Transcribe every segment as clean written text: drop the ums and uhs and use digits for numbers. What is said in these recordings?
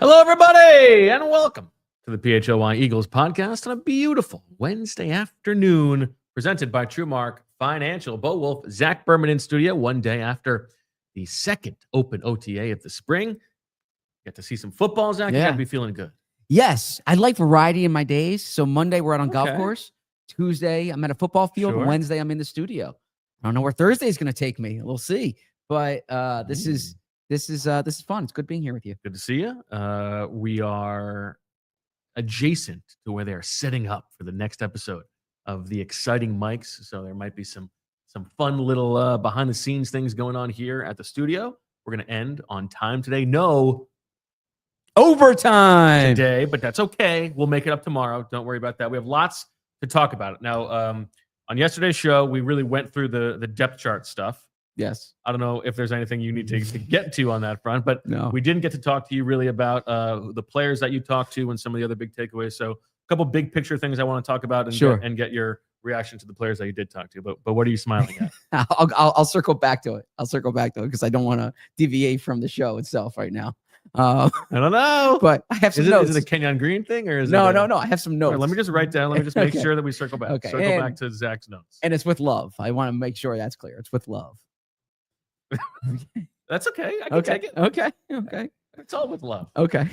Hello, everybody, and welcome to the PHLY Eagles podcast on a beautiful Wednesday afternoon, presented by TrueMark Financial. Bo Wulf, Zack Berman in studio, one day after the second open OTA of the spring. Get to see some football, Zack. You got to be feeling good. Yes, I like variety in my days. So Monday we're out on golf course. Tuesday I'm at a football field. And Wednesday I'm in the studio. I don't know where Thursday is going to take me. We'll see. But this is fun. It's good being here with you. Good to see you. We are adjacent to where they're setting up for the next episode of the exciting mics. So there might be some fun little behind the scenes things going on here at the studio. We're going to end on time today. No overtime today, but that's okay. We'll make it up tomorrow. Don't worry about that. We have lots to talk about. Now, on yesterday's show, we really went through the depth chart stuff. Yes. I don't know if there's anything you need to get to on that front, but no. We didn't get to talk to you really about the players that you talked to and some of the other big takeaways. So a couple big picture things I want to talk about and get your reaction to the players that you did talk to. But what are you smiling at? I'll circle back to it. Because I don't want to deviate from the show itself right now. I don't know, but I have some notes. Is it a Kenyon Green thing or is no? I have some notes. Right, let me just write down. Let me just make sure that we circle back. Okay. Circle back to Zach's notes. And it's with love. I want to make sure that's clear. It's with love. That's okay. I can take it. Okay. It's all with love. Okay.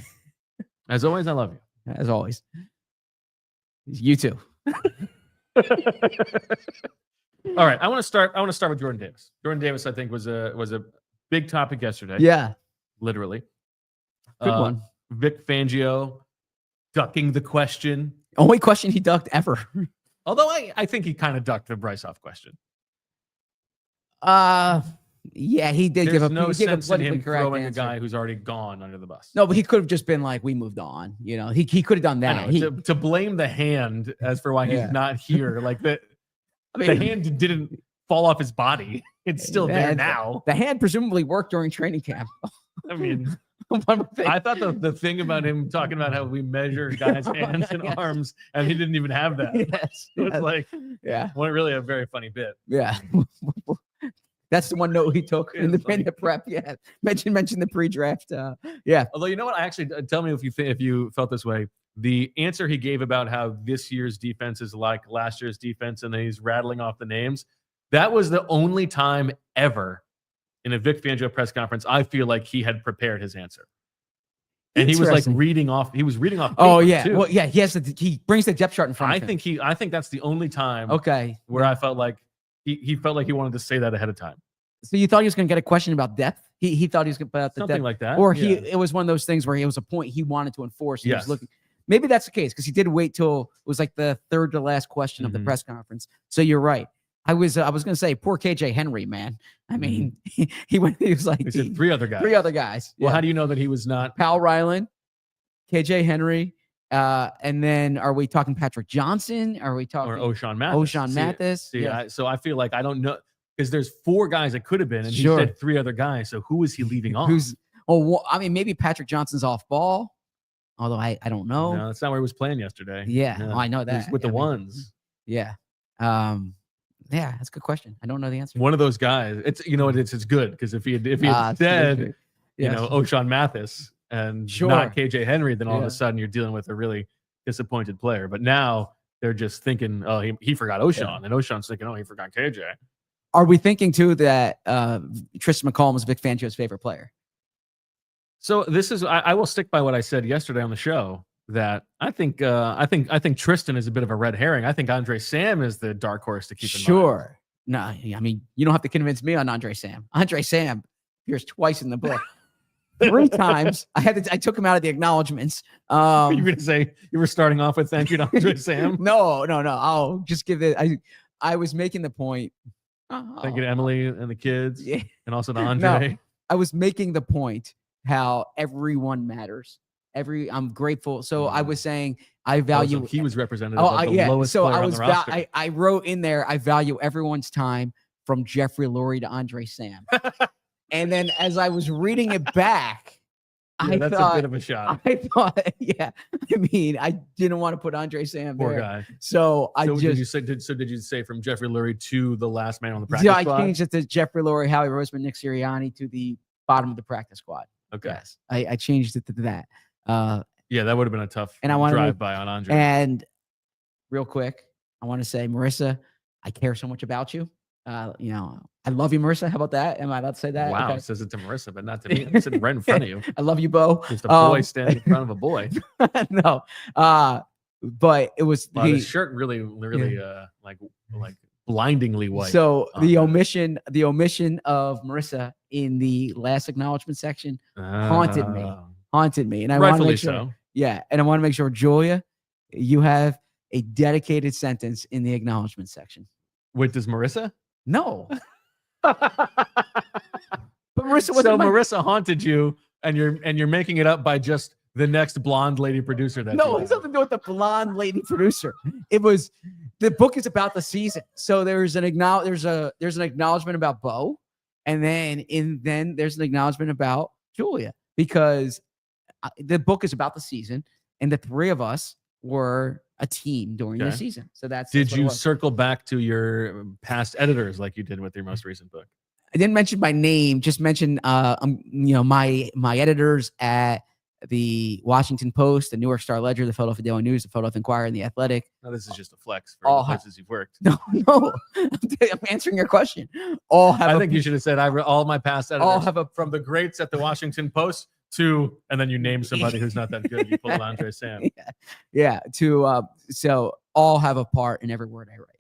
As always, I love you. As always. You too. All right. I want to start with Jordan Davis. Jordan Davis, I think, was a big topic yesterday. Yeah. Literally. Good one. Vic Fangio ducking the question. Only question he ducked ever. Although I think he kind of ducked the Bryce-Hoff question. Yeah, he did. There's no sense in him throwing a guy who's already gone under the bus. No, but he could have just been like, "We moved on." You know, he could have done that. To blame the hand as for why he's not here, like the hand didn't fall off his body. It's still there now. The hand presumably worked during training camp. I mean, I thought the thing about him talking about how we measure guys' hands and arms, and he didn't even have that. Yes, so it's like, yeah, well, really a very funny bit. Yeah. That's the one note he took in the prep. Yeah, mention the pre-draft. Yeah. Although you know what, I actually tell me if you felt this way. The answer he gave about how this year's defense is like last year's defense, and then he's rattling off the names. That was the only time ever in a Vic Fangio press conference I feel like he had prepared his answer, and he was like reading off. He was reading off. Oh yeah, too. well yeah. He brings the depth chart in front. I think that's the only time. Okay. Where I felt like. He felt like he wanted to say that ahead of time. So you thought he was going to get a question about depth? He thought he was going to put out the something depth. Like that, or it was one of those things where it was a point he wanted to enforce. He yes. was looking. Maybe that's the case because he did wait till it was like the third to last question of the press conference. So you're right. I was going to say poor KJ Henry, man. I mean, he was like he said three other guys. Yeah. Well, how do you know that he was not Powell Ryland, KJ Henry? And then are we talking Patrick Johnson? Are we talking O'Shawn Mathis? Mathis. So I feel like I don't know because there's four guys it could have been, and he said three other guys. So who is he leaving off? Maybe Patrick Johnson's off ball. Although I don't know. No, that's not where he was playing yesterday. Yeah, no. I know that. With the ones. Yeah. Yeah, that's a good question. I don't know the answer. One of those guys. It's it's good because if he had said O'Shawn Mathis. And not KJ Henry, then all of a sudden you're dealing with a really disappointed player. But now they're just thinking, oh, he forgot O'Shawn. And O'Shawn's thinking, oh, he forgot KJ. Are we thinking, too, that Tristan McCollum is Vic Fangio's favorite player? So this is I will stick by what I said yesterday on the show, that I think Tristan is a bit of a red herring. I think Andre Sam is the dark horse to keep in mind. Sure. No, I mean, you don't have to convince me on Andre Sam. Andre Sam appears twice in the book. 3 times. I took him out of the acknowledgments. You were going to say you were starting off with thank you to Andre Sam? No. I'll just give it. I was making the point. Thank you to Emily and the kids, and also to No, Andre. I was making the point how everyone matters. I'm grateful. So I was saying I value. So he was representative of the lowest player on the roster. I wrote in there I value everyone's time from Jeffrey Lurie to Andre Sam. And then as I was reading it back, that's a bit of a shot. I thought, I mean, I didn't want to put Andre Sam there. Poor guy. So did you say from Jeffrey Lurie to the last man on the practice squad? I changed it to Jeffrey Lurie, Howie Roseman, Nick Sirianni to the bottom of the practice squad. Okay. Yes, I changed it to that. Yeah, that would have been a tough And I wanna drive make- by on Andre. And real quick, I want to say, Marissa, I care so much about you. You know, I love you, Marissa. How about that? Am I allowed to say that? Wow, Okay. it says it to Marissa, but not to me. I'm sitting right in front of you. I love you, Bo. Just a boy standing in front of a boy. No. But it was Wow, this shirt really like blindingly white. So on the that. omission of Marissa in the last acknowledgement section haunted me. And I want to Rightfully make sure, so. yeah, and I want to make sure, Julia, you have a dedicated sentence in the acknowledgement section. Wait, does Marissa? No. But Marissa So Marissa haunted you, and you're making it up by just the next blonde lady producer. That no, it's nothing to do with the blonde lady producer. It was the book is about the season. So there's an acknowledgement about Bo, and then there's an acknowledgement about Julia, because the book is about the season, and the three of us were a team during the season. So did you circle back to your past editors like you did with your most recent book? I didn't mention my name, just mention my editors at the Washington Post, the New York Star Ledger, the Philadelphia Daily News, the Philadelphia Inquirer, and the Athletic. No, this is just a flex for all the places you've worked. No, I'm answering your question. I think you should have said all my past editors. All have from the greats at the Washington Post to, and then you name somebody who's not that good. You pull Andre Sam. Yeah. So all have a part in every word I write.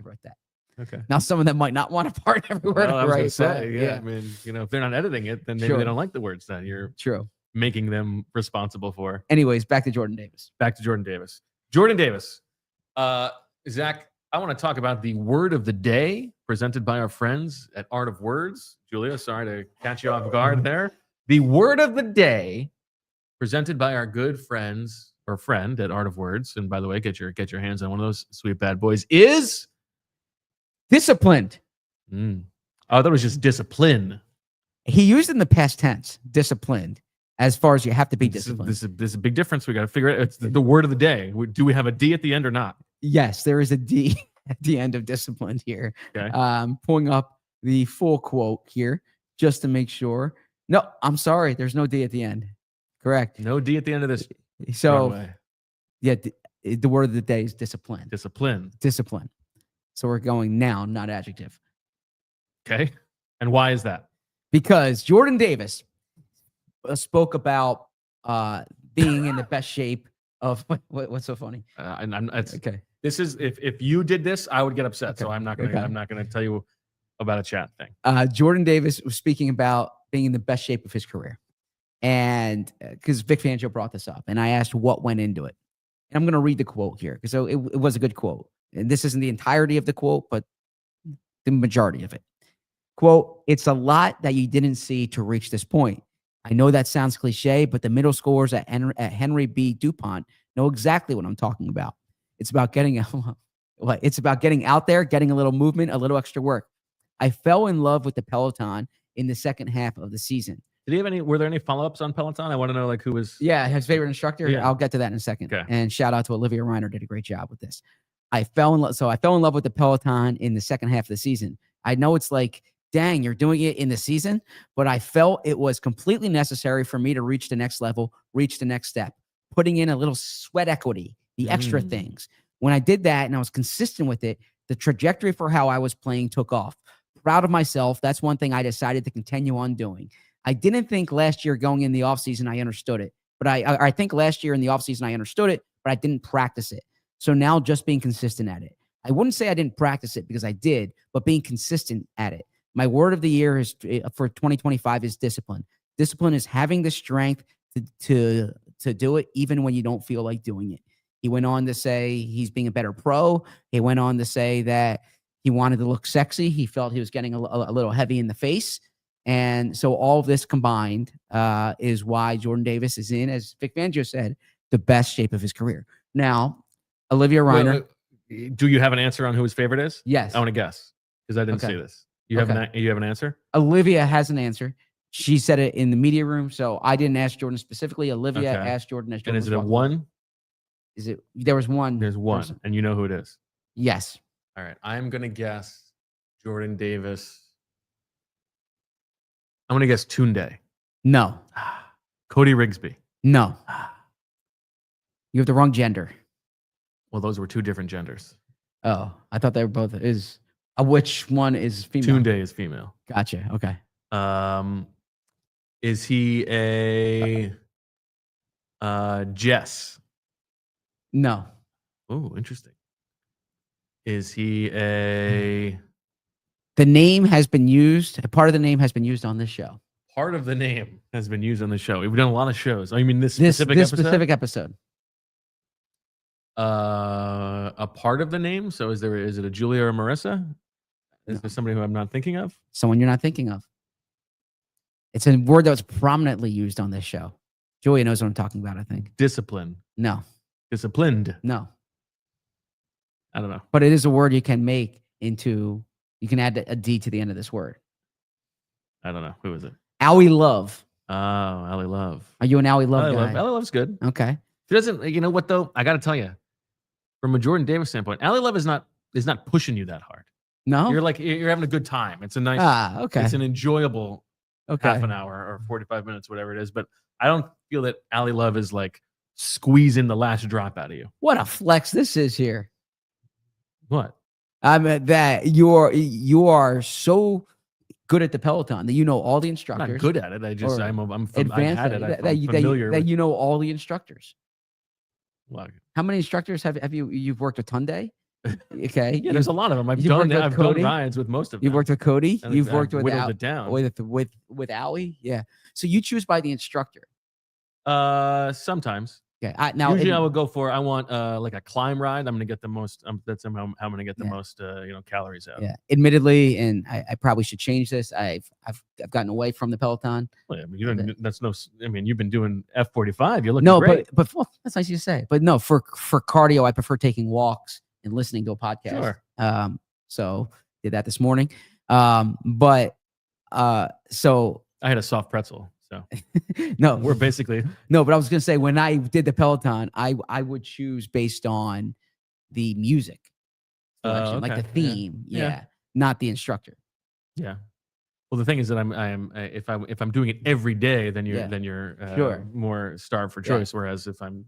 I wrote that. Okay. Now some of them might not want a part in every word I write. I mean, if they're not editing it, then maybe they don't like the words that you're making them responsible for. Anyways, back to Jordan Davis. Jordan Davis. Zach, I want to talk about the word of the day presented by our friends at Art of Words. Julia, sorry to catch you off guard there. The word of the day presented by our good friends or friend at Art of Words. And by the way, get your hands on one of those sweet bad boys is disciplined. Oh, I thought it was just discipline. He used it in the past tense, disciplined, as far as you have to be disciplined. This is a big difference. We got to figure it out. It's the word of the day. Do we have a D at the end or not? Yes, there is a D at the end of disciplined here. Okay. Pulling up the full quote here just to make sure. No, I'm sorry. There's no D at the end. Correct. No D at the end of this. So, runway. yeah, the word of the day is discipline. Discipline. So we're going noun, not adjective. Okay. And why is that? Because Jordan Davis spoke about being in the best shape of what's so funny. Okay. This is if you did this, I would get upset. Okay. So I'm not gonna tell you about a chat thing. Jordan Davis was speaking about being in the best shape of his career, and because Vic Fangio brought this up, and I asked what went into it. And I'm going to read the quote here because it was a good quote. And this isn't the entirety of the quote, but the majority of it. Quote, "It's a lot that you didn't see to reach this point. I know that sounds cliche, but the middle schoolers at Henry B. DuPont know exactly what I'm talking about. It's about getting out there, getting a little movement, a little extra work. I fell in love with the Peloton in the second half of the season." Were there any follow-ups on Peloton? I want to know who was. Yeah, his favorite instructor. Yeah. I'll get to that in a second. Okay. And shout out to Olivia Reiner, did a great job with this. I fell in love with the Peloton in the second half of the season. I know it's like, dang, you're doing it in the season, but I felt it was completely necessary for me to reach the next level, reach the next step, putting in a little sweat equity, the extra things. When I did that and I was consistent with it, the trajectory for how I was playing took off. Proud of myself. That's one thing I decided to continue on doing. I didn't think last year going in the offseason I understood it, but I think last year in the offseason I understood it, but I didn't practice it. So now just being consistent at it. I wouldn't say I didn't practice it because I did, but being consistent at it. My word of the year is for 2025 is discipline. Discipline is having the strength to do it even when you don't feel like doing it. He went on to say he's being a better pro. He went on to say that he wanted to look sexy. He felt he was getting a little heavy in the face. And so all of this combined is why Jordan Davis is in, as Vic Fangio said, the best shape of his career. Now, Olivia Reiner. Do you have an answer on who his favorite is? Yes. I want to guess because I didn't see this. You have an answer? Olivia has an answer. She said it in the media room, so I didn't ask Jordan specifically. Olivia asked Jordan as Jordan. And is it a one? There was one. There's one, person. And you know who it is? Yes. All right. I'm going to guess Jordan Davis. I'm going to guess Tunde. No. Cody Rigsby. No. You have the wrong gender. Well, those were two different genders. Oh, I thought they were both. Which one is female? Tunde is female. Gotcha. Okay. Is he a Jess? No. Oh, interesting. Is he a... The name has been used. A part of the name has been used on this show. Part of the name has been used on the show. We've done a lot of shows. Oh, you mean this This specific episode? specific episode. A part of the name. So is it a Julia or Marissa? Is there somebody who I'm not thinking of? Someone you're not thinking of. It's a word that was prominently used on this show. Julia knows what I'm talking about, I think. Discipline. No. Disciplined. No. I don't know. But it is a word you can make into, you can add a D to the end of this word. I don't know. Who is it? Allie Love. Oh, Allie Love. Are you an Allie Love guy? Allie Love's good. Okay. She doesn't, you know what though? I got to tell you, from a Jordan Davis standpoint, Allie Love is not pushing you that hard. No? You're having a good time. It's a nice, okay. It's an enjoyable okay. half an hour or 45 minutes, whatever it is. But I don't feel that Allie Love is like squeezing the last drop out of you. What a flex this is here. What? I mean, that you are so good at the Peloton that you know all the instructors. I'm not good at it. I just, I'm advanced I had it. I'm familiar that you know all the instructors. Well, how many instructors have you've worked with Tunde? Okay. Yeah, there's a lot of them. I've done rides with most of them. You've worked with Cody. You've worked with it down. with Allie. Yeah. So you choose by the instructor. Sometimes. Okay. Usually I would go for, I want like a climb ride. I'm going to get the most, that's how I'm going to get the most, calories out. Yeah. Admittedly, and I probably should change this. I've gotten away from the Peloton. Well, I mean, you don't, you've been doing F45. You're looking great. but well, that's nice you say. But no, for cardio, I prefer taking walks and listening to a podcast. Sure. So did that this morning. So I had a soft pretzel. So no, we're basically no, but I was gonna say when I did the Peloton, I would choose based on the music selection, like the theme, not the instructor. Yeah. Well, the thing is that if I'm doing it every day, then you're sure. more starved for choice. Whereas if I'm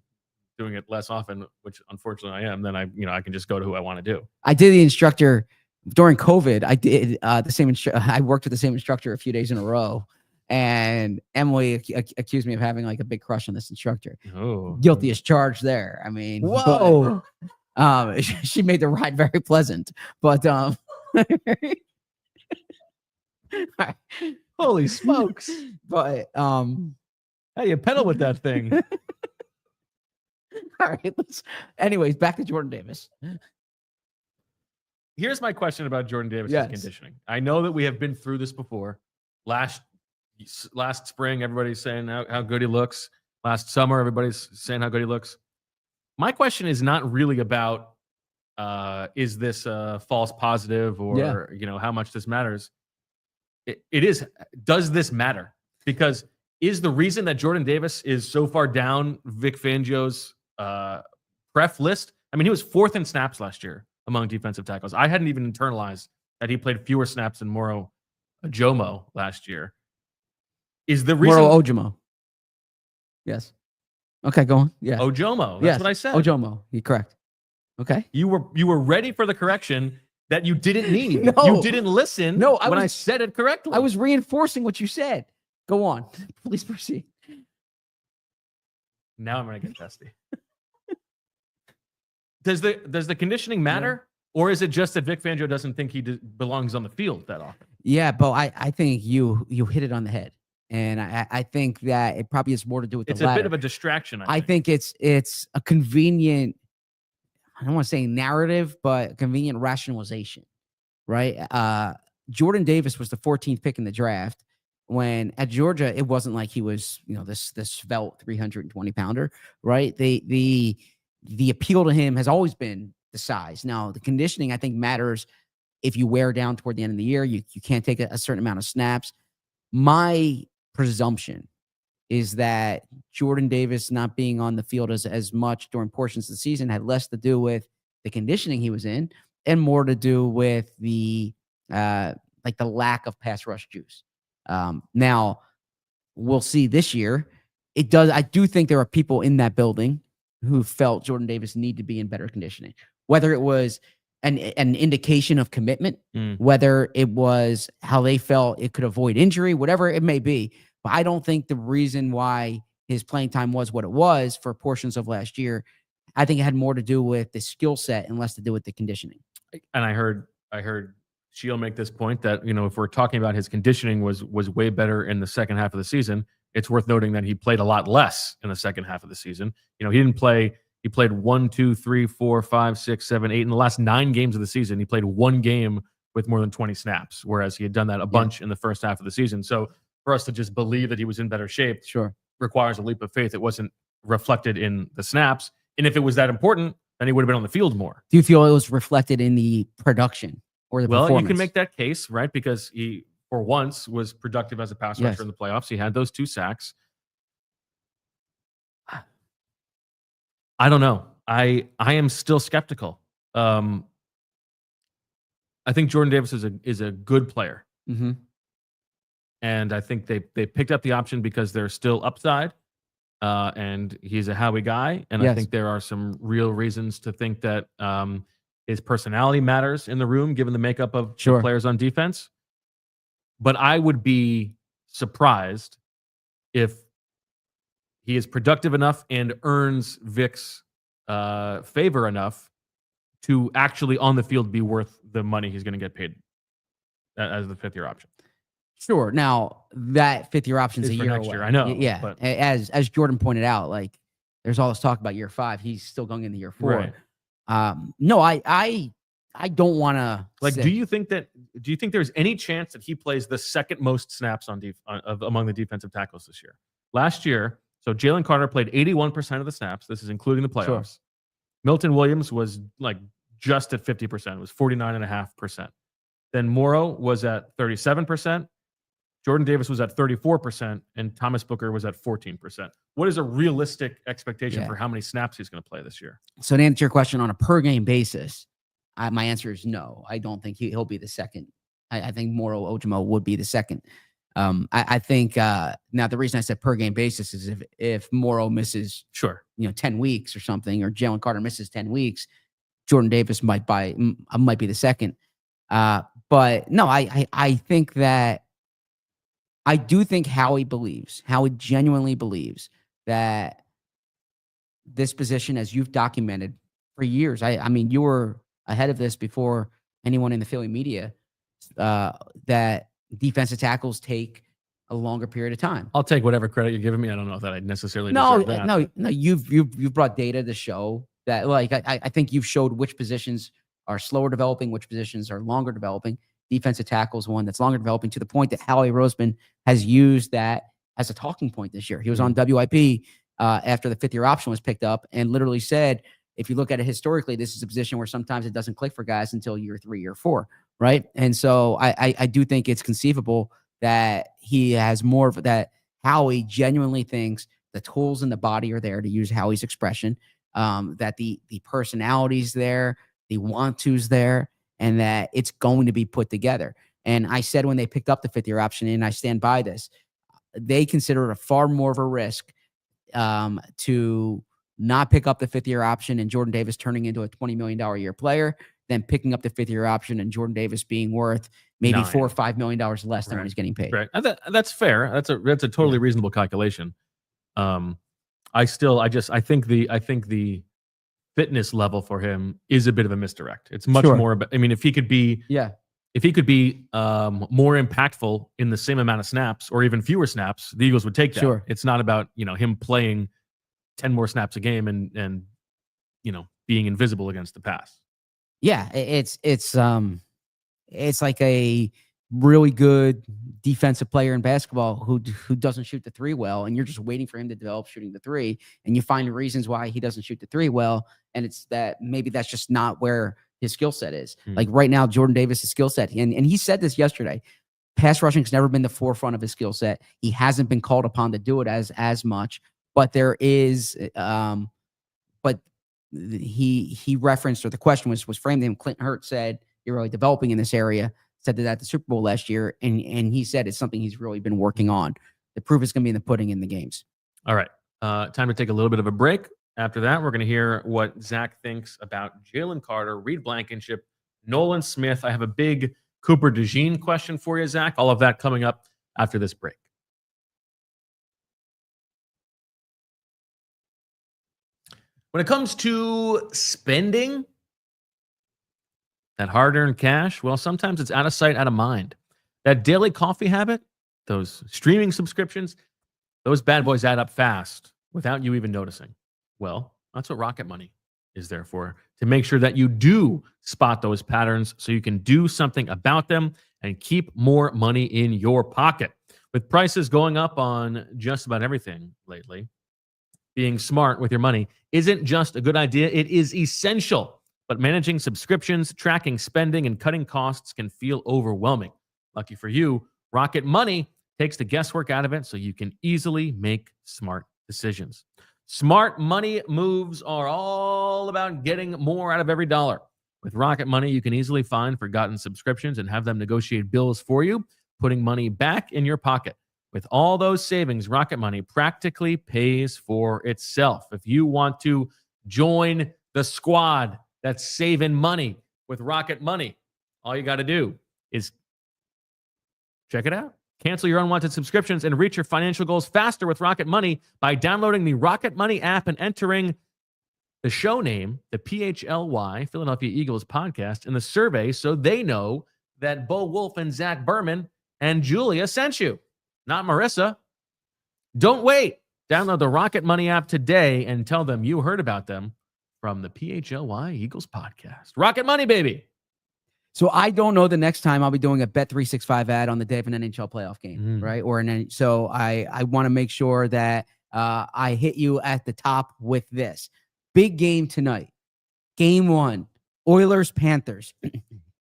doing it less often, which unfortunately I am, then I can just go to who I want to do. I did the instructor during COVID. I did the same. I worked with the same instructor a few days in a row. And Emily accused me of having like a big crush on this instructor. Oh, guilty as charged there. I mean, whoa. But, she made the ride very pleasant, but holy smokes. But hey, you pedal with that thing. All right, anyways, back to Jordan Davis. Here's my question about Jordan Davis' conditioning. I know that we have been through this before. Last spring, everybody's saying how good he looks. Last summer, everybody's saying how good he looks. My question is not really about is this a false positive or how much this matters. It is, does this matter? Because is the reason that Jordan Davis is so far down Vic Fangio's pref list? I mean, he was 4th in snaps last year among defensive tackles. I hadn't even internalized that he played fewer snaps than Moro Ojomo last year. Is the reason Moro Ojomo? Yes. Okay, go on. Yeah. Ojomo. That's what I said. Ojomo. You're correct. Okay. You were ready for the correction that you didn't need. No. You didn't listen when I said it correctly. I was reinforcing what you said. Go on. Please proceed. Now I'm going to get testy. Does the conditioning matter? Or is it just that Vic Fangio doesn't think he belongs on the field that often? Yeah, but I think you hit it on the head. And I think that it probably has more to do with the latter. It's a bit of a distraction, I think it's a convenient, I don't want to say narrative, but a convenient rationalization, right? Jordan Davis was the 14th pick in the draft. When at Georgia, it wasn't like he was, this svelte 320-pounder, right? The appeal to him has always been the size. Now, the conditioning, I think, matters if you wear down toward the end of the year. You can't take a certain amount of snaps. My presumption is that Jordan Davis not being on the field as much during portions of the season had less to do with the conditioning he was in and more to do with the lack of pass rush juice. Now we'll see this year it does. I do think there are people in that building who felt Jordan Davis needed to be in better conditioning, whether it was an indication of commitment, whether it was how they felt it could avoid injury, whatever it may be. But I don't think the reason why his playing time was what it was for portions of last year, I think it had more to do with the skill set and less to do with the conditioning. And I heard Sheil make this point that, if we're talking about his conditioning was way better in the second half of the season, it's worth noting that he played a lot less in the second half of the season. He didn't play. He played 1, 2, 3, 4, 5, 6, 7, 8 in the last 9 games of the season. He played one game with more than 20 snaps, whereas he had done that a bunch in the first half of the season. So for us to just believe that he was in better shape, requires a leap of faith. It wasn't reflected in the snaps, and if it was that important, then he would have been on the field more. Do you feel it was reflected in the production or the performance? Well, you can make that case, right? Because he, for once, was productive as a pass rusher in the playoffs. He had those 2 sacks. I don't know. I am still skeptical. I think Jordan Davis is a good player. And I think they picked up the option because they're still upside. And he's a Howie guy. And I think there are some real reasons to think that his personality matters in the room, given the makeup of the players on defense. But I would be surprised if he is productive enough and earns Vic's favor enough to actually on the field be worth the money he's going to get paid as the 5th-year option. Sure. Now that 5th-year option is a year next away. year. I know. Yeah. But as Jordan pointed out, like there's all this talk about year 5. He's still going into year 4. Right. No, I don't want to. Like, do you think there's any chance that he plays the second most snaps among the defensive tackles this year? Last year, so Jaylen Carter played 81% of the snaps. This is including the playoffs. Milton Williams was like just at 50%. It was 49.5%. Then Morrow was at 37%. Jordan Davis was at 34%, and Thomas Booker was at 14%. What is a realistic expectation for how many snaps he's going to play this year? So to answer your question on a per game basis, my answer is no. I don't think he'll be the second. I think Morrow Ojimo would be the second. I think now the reason I said per game basis is if Morrow misses 10 weeks or something, or Jaylen Carter misses 10 weeks, Jordan Davis might be the second. But no, I think that I do think Howie genuinely believes that this position, as you've documented for years, I mean, you were ahead of this before anyone in the Philly media, that defensive tackles take a longer period of time. I'll take whatever credit you're giving me. I don't know that I necessarily deserve that. No. You've brought data to show that. Like I think you've showed which positions are slower developing, which positions are longer developing. Defensive tackle is one that's longer developing, to the point that Howie Roseman has used that as a talking point this year. He was on WIP after the 5th-year option was picked up and literally said, if you look at it historically, this is a position where sometimes it doesn't click for guys until year 3, year 4, right? And so I do think it's conceivable that he has more of that. Howie genuinely thinks the tools in the body are there, to use Howie's expression, that the personality's there, the want-to's there, and that it's going to be put together. And I said when they picked up the 5th-year option, and I stand by this, they consider it a far more of a risk to not pick up the 5th-year option and Jordan Davis turning into a $20 million a year player than picking up the 5th-year option and Jordan Davis being worth maybe $4 or $5 million less than what he's getting paid. Right. That's fair. That's a totally reasonable calculation. I think the fitness level for him is a bit of a misdirect. It's much more about, I mean, if he could be more impactful in the same amount of snaps or even fewer snaps, the Eagles would take that. It's not about, him playing 10 more snaps a game and being invisible against the pass. Yeah, it's like a really good defensive player in basketball who doesn't shoot the 3 well, and you're just waiting for him to develop shooting the 3, and you find reasons why he doesn't shoot the 3 well, and it's that maybe that's just not where his skill set is. Like right now, Jordan Davis' skill set, and he said this yesterday, pass rushing has never been the forefront of his skill set. He hasn't been called upon to do it as much, but there is but he referenced, or the question was framed to him. Clinton Hurts said, "You're really developing in this area." Said that at the Super Bowl last year, and he said it's something he's really been working on. The proof is going to be in the pudding in the games. All right. Time to take a little bit of a break. After that, we're going to hear what Zach thinks about Jaylen Carter, Reed Blankenship, Nolan Smith. I have a big Cooper DeJean question for you, Zach. All of that coming up after this break. When it comes to spending that hard-earned cash, well, sometimes it's out of sight, out of mind. That daily coffee habit, those streaming subscriptions, those bad boys add up fast without you even noticing. Well, that's what Rocket Money is there for, to make sure that you do spot those patterns so you can do something about them and keep more money in your pocket. With prices going up on just about everything lately, being smart with your money isn't just a good idea, it is essential. But managing subscriptions, tracking spending, and cutting costs can feel overwhelming. Lucky for you, Rocket Money takes the guesswork out of it so you can easily make smart decisions. Smart money moves are all about getting more out of every dollar. With Rocket Money, you can easily find forgotten subscriptions and have them negotiate bills for you, putting money back in your pocket. With all those savings, Rocket Money practically pays for itself. If you want to join the squad that's saving money with Rocket Money, all you got to do is check it out. Cancel your unwanted subscriptions and reach your financial goals faster with Rocket Money by downloading the Rocket Money app and entering the show name, the PHLY, Philadelphia Eagles podcast, in the survey so they know that Bo Wulf and Zack Berman and Julia sent you, not Marissa. Don't wait. Download the Rocket Money app today and tell them you heard about them from the PHLY Eagles podcast. Rocket Money, baby. So I don't know the next time I'll be doing a Bet365 ad on the day of an NHL playoff game, right? So I want to make sure that I hit you at the top with this. Big game tonight. Game 1, Oilers-Panthers.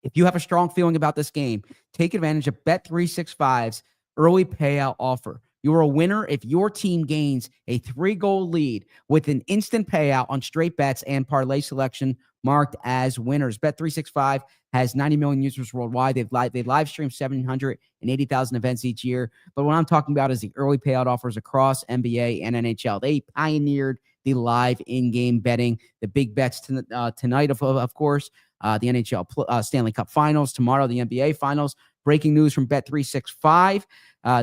If you have a strong feeling about this game, take advantage of Bet365's early payout offer. You're a winner if your team gains a 3-goal lead with an instant payout on straight bets and parlay selection marked as winners. Bet365 has 90 million users worldwide. They live stream 780,000 events each year. But what I'm talking about is the early payout offers across NBA and NHL. They pioneered the live in-game betting. The big bets tonight, of course, the NHL Stanley Cup Finals. Tomorrow, the NBA Finals. Breaking news from Bet365.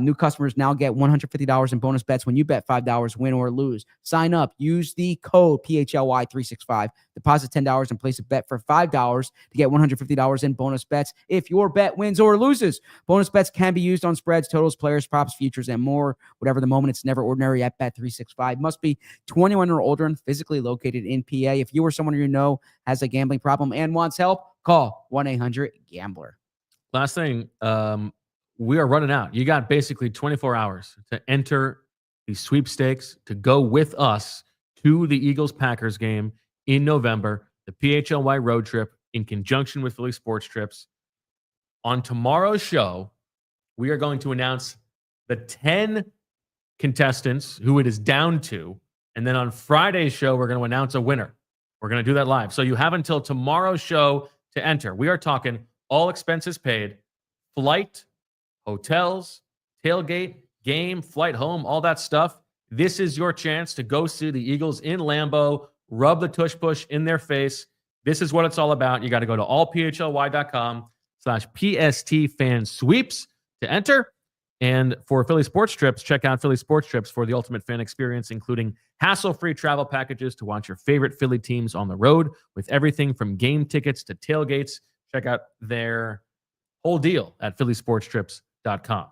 New customers now get $150 in bonus bets when you bet $5, win or lose. Sign up. Use the code PHLY365. Deposit $10 and place a bet for $5 to get $150 in bonus bets if your bet wins or loses. Bonus bets can be used on spreads, totals, players, props, futures, and more. Whatever the moment, it's never ordinary at Bet365. Must be 21 or older and physically located in PA. If you or someone you know has a gambling problem and wants help, call 1-800-GAMBLER. Last thing, we are running out. You got basically 24 hours to enter the sweepstakes to go with us to the Eagles-Packers game in November, the PHLY road trip in conjunction with Philly Sports Trips. On tomorrow's show, we are going to announce the 10 contestants who it is down to. And then on Friday's show, we're going to announce a winner. We're going to do that live. So you have until tomorrow's show to enter. We are talking all expenses paid, flight, hotels, tailgate, game, flight home, all that stuff. This is your chance to go see the Eagles in Lambeau, rub the tush push in their face. This is what it's all about. You got to go to allphly.com/PSTFansweeps to enter. And for Philly Sports Trips, check out Philly Sports Trips for the ultimate fan experience, including hassle-free travel packages to watch your favorite Philly teams on the road with everything from game tickets to tailgates. Check out their whole deal at phillysportstrips.com.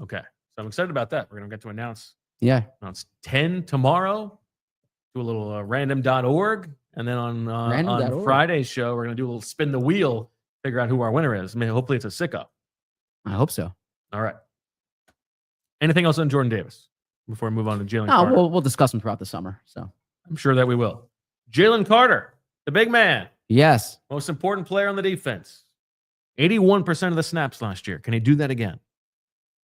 Okay. So I'm excited about that. We're going to get to announce 10 tomorrow. Do a little random.org. And then on Friday's show, we're going to do a little spin the wheel, figure out who our winner is. I mean, hopefully it's a sicko. I hope so. All right. Anything else on Jordan Davis before we move on to Jaylen Carter? We'll discuss him throughout the summer. So I'm sure that we will. Jaylen Carter, the big man. Yes. Most important player on the defense. 81% of the snaps last year. Can he do that again?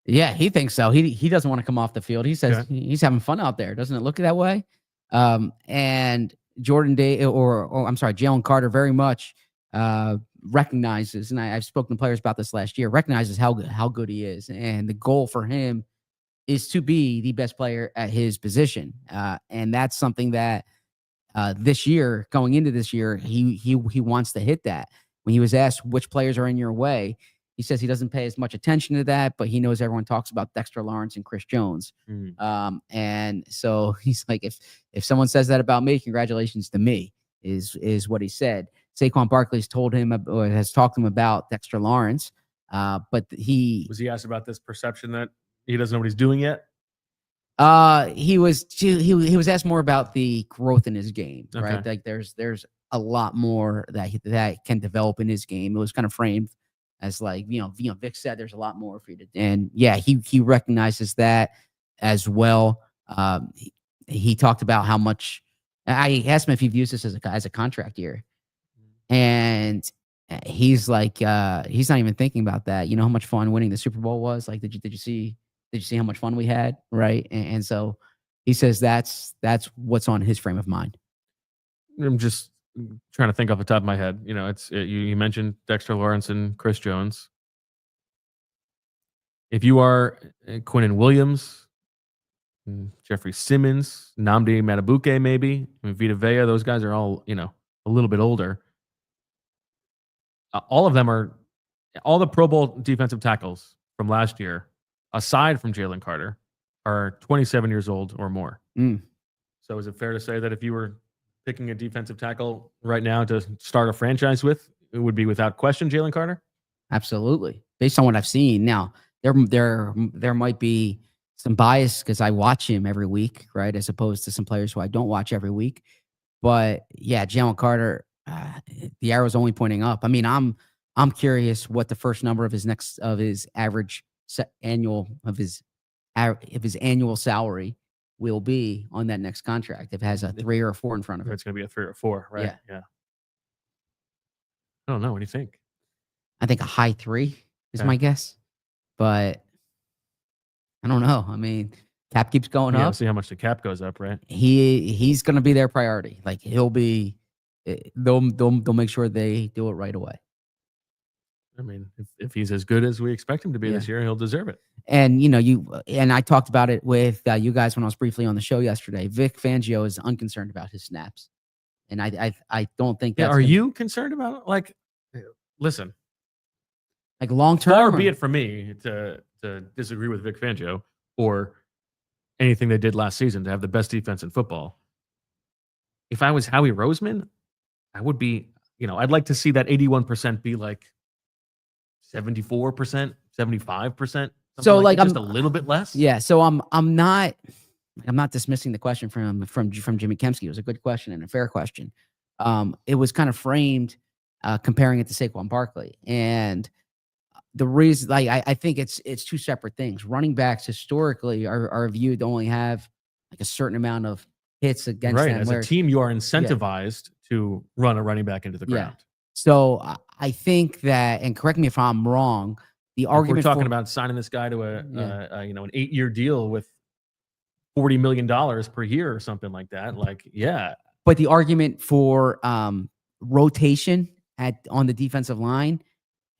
Yeah, he thinks so. He doesn't want to come off the field. He says he's having fun out there. Doesn't it look that way? And Jaylen Carter very much recognizes, and I've spoken to players about this last year, recognizes how good he is. And the goal for him is to be the best player at his position. And that's something that this year, going into this year, he wants to hit that. When he was asked which players are in your way, he says he doesn't pay as much attention to that, but he knows everyone talks about Dexter Lawrence and Chris Jones. And so he's like, if someone says that about me, congratulations to me, is what he said. Saquon Barkley's told him or has talked to him about Dexter Lawrence. But was he asked about this perception that he doesn't know what he's doing yet? He was asked more about the growth in his game, right? Like there's a lot more that can develop in his game. It was kind of framed as like, Vic said, there's a lot more for you to, and yeah, he recognizes that as well. He talked about how much. I asked him if he views this as a contract year, and he's like, he's not even thinking about that. You know how much fun winning the Super Bowl was? Like, did you see how much fun we had? Right. And so he says that's what's on his frame of mind. I'm just trying to think off the top of my head. You mentioned Dexter Lawrence and Chris Jones. If you are Quinyon Williams, Jeffrey Simmons, Nnamdi Matabuke, maybe, Vita Vea, those guys are all, a little bit older. All of them are, all the Pro Bowl defensive tackles from last year, aside from Jaylen Carter, are 27 years old or more. So is it fair to say that if you were picking a defensive tackle right now to start a franchise with, it would be without question Jaylen Carter? Absolutely. Based on what I've seen. Now, there might be some bias because I watch him every week, right? As opposed to some players who I don't watch every week. But yeah, Jaylen Carter, the arrow's only pointing up. I mean, I'm curious what the first number of his average annual salary will be on that next contract. If it has a 3 or a 4 in front of it. It's going to be a 3 or 4, right? Yeah. I don't know. What do you think? I think a high 3 is my guess, but I don't know. I mean, cap keeps going up. See how much the cap goes up, right? He's going to be their priority. Like he'll be. They'll make sure they do it right away. I mean, if he's as good as we expect him to be this year, he'll deserve it. And I talked about it with you guys when I was briefly on the show yesterday. Vic Fangio is unconcerned about his snaps, and I don't think that's. Are you concerned about it? Like, listen, like long term. Far be it from me to disagree with Vic Fangio or anything they did last season to have the best defense in football. If I was Howie Roseman, I would be. I'd like to see that 81% be like 74%, 75%. So like just a little bit less. Yeah. So I'm not dismissing the question from Jimmy Kempski. It was a good question and a fair question. It was kind of framed comparing it to Saquon Barkley, and the reason, like, I think it's two separate things. Running backs historically are viewed to only have like a certain amount of hits against them. As a team, you are incentivized to run a running back into the ground. So I think that, and correct me if I'm wrong, the argument we're talking about signing this guy to an 8-year deal with $40 million per year or something like that. Like, yeah. But the argument for rotation on the defensive line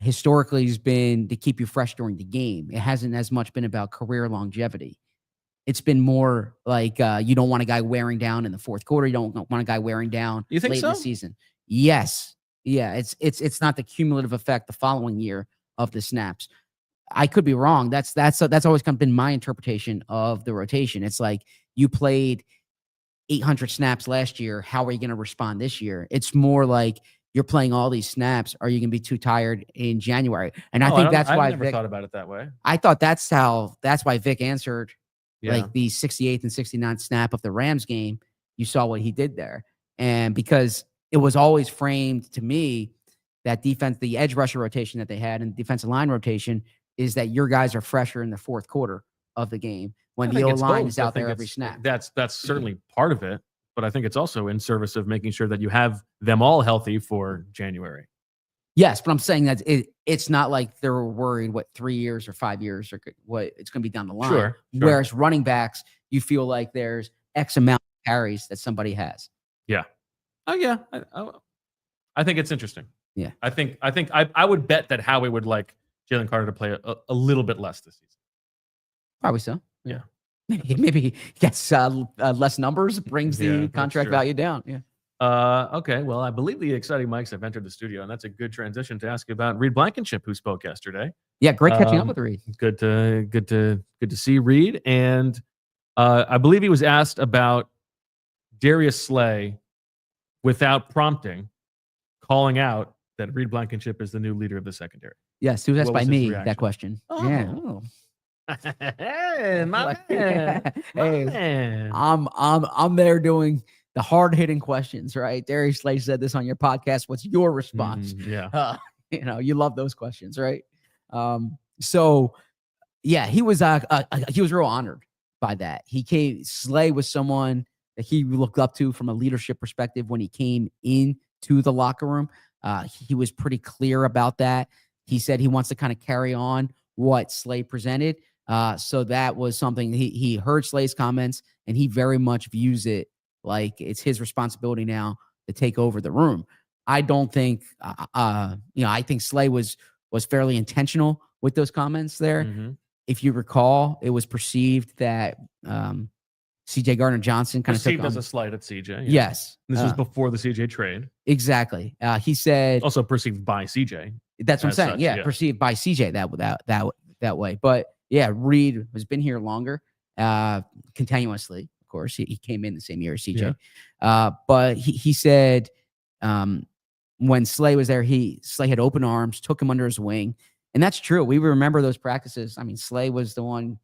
historically has been to keep you fresh during the game. It hasn't as much been about career longevity. It's been more like you don't want a guy wearing down in the fourth quarter. You don't want a guy wearing down late in the season. Yes. Yeah. It's not the cumulative effect the following year of the snaps. I could be wrong. That's always kind of been my interpretation of the rotation. It's like you played 800 snaps last year. How are you going to respond this year? It's more like you're playing all these snaps. Are you going to be too tired in January? And I think that's why I never thought about it that way. I thought that's why Vic answered like the 68th and 69th snap of the Rams game. You saw what he did there. And because it was always framed to me that the edge rusher rotation that they had and the defensive line rotation is that your guys are fresher in the fourth quarter of the game when the O-line is out there every snap. That's certainly part of it, but I think it's also in service of making sure that you have them all healthy for January. Yes, but I'm saying that it's not like they're worried what 3 years or 5 years or what it's going to be down the line. Sure. Whereas running backs, you feel like there's X amount of carries that somebody has. Yeah. Oh yeah. I think it's interesting. Yeah. I think I would bet that Howie would like Jaylen Carter to play a little bit less this season. Probably so. Yeah. Maybe gets less numbers, brings the contract value down. Yeah. Okay. Well, I believe the exciting mics have entered the studio, and that's a good transition to ask you about Reed Blankenship, who spoke yesterday. Yeah, great catching up with Reed. Good to see Reed, and I believe he was asked about Darius Slay without prompting, calling out that Reed Blankenship is the new leader of the secondary. Yes, he was asked by me that question. Oh. Yeah. Oh. Hey, my man. Hey, man. I'm there doing the hard hitting questions, right? Darius Slay said this on your podcast. What's your response? Yeah. You love those questions, right? So yeah, he was real honored by that. Slay was someone that he looked up to from a leadership perspective when he came into the locker room. He was pretty clear about that. He said he wants to kind of carry on what Slay presented. So that was something he heard Slay's comments, and he very much views it like it's his responsibility now to take over the room. I don't think, I think Slay was fairly intentional with those comments there. Mm-hmm. If you recall, it was perceived that CJ Gardner-Johnson kind of took as a slight at CJ. Yeah. Yes. This was before the CJ trade. Exactly. He said also perceived by CJ. That's what I'm saying. Yeah, perceived by CJ that way. But yeah, Reed has been here longer, continuously. Of course, he came in the same year as CJ. Yeah. But he said when Slay was there, Slay had open arms, took him under his wing, and that's true. We remember those practices. I mean, Slay was the one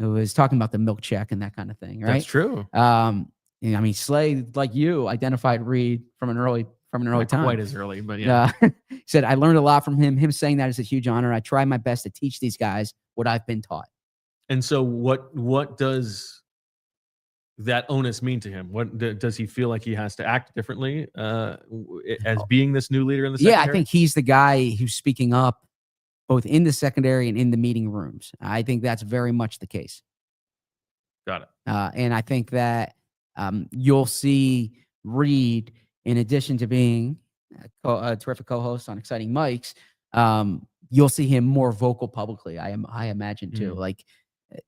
who was talking about the milk check and that kind of thing, right? That's true. I mean, Slay, like you, identified Reed from an early Not time. Quite as early, but yeah. He said, I learned a lot from him. Him saying that is a huge honor. I try my best to teach these guys what I've been taught. And so what does that onus mean to him? What does he feel like he has to act differently as being this new leader in the secondary? Yeah, I think he's the guy who's speaking up both in the secondary and in the meeting rooms. I think that's very much the case. Got it. And I think that you'll see Reed, in addition to being a terrific co-host on Exciting Mics, you'll see him more vocal publicly. I imagine too. Mm-hmm. Like,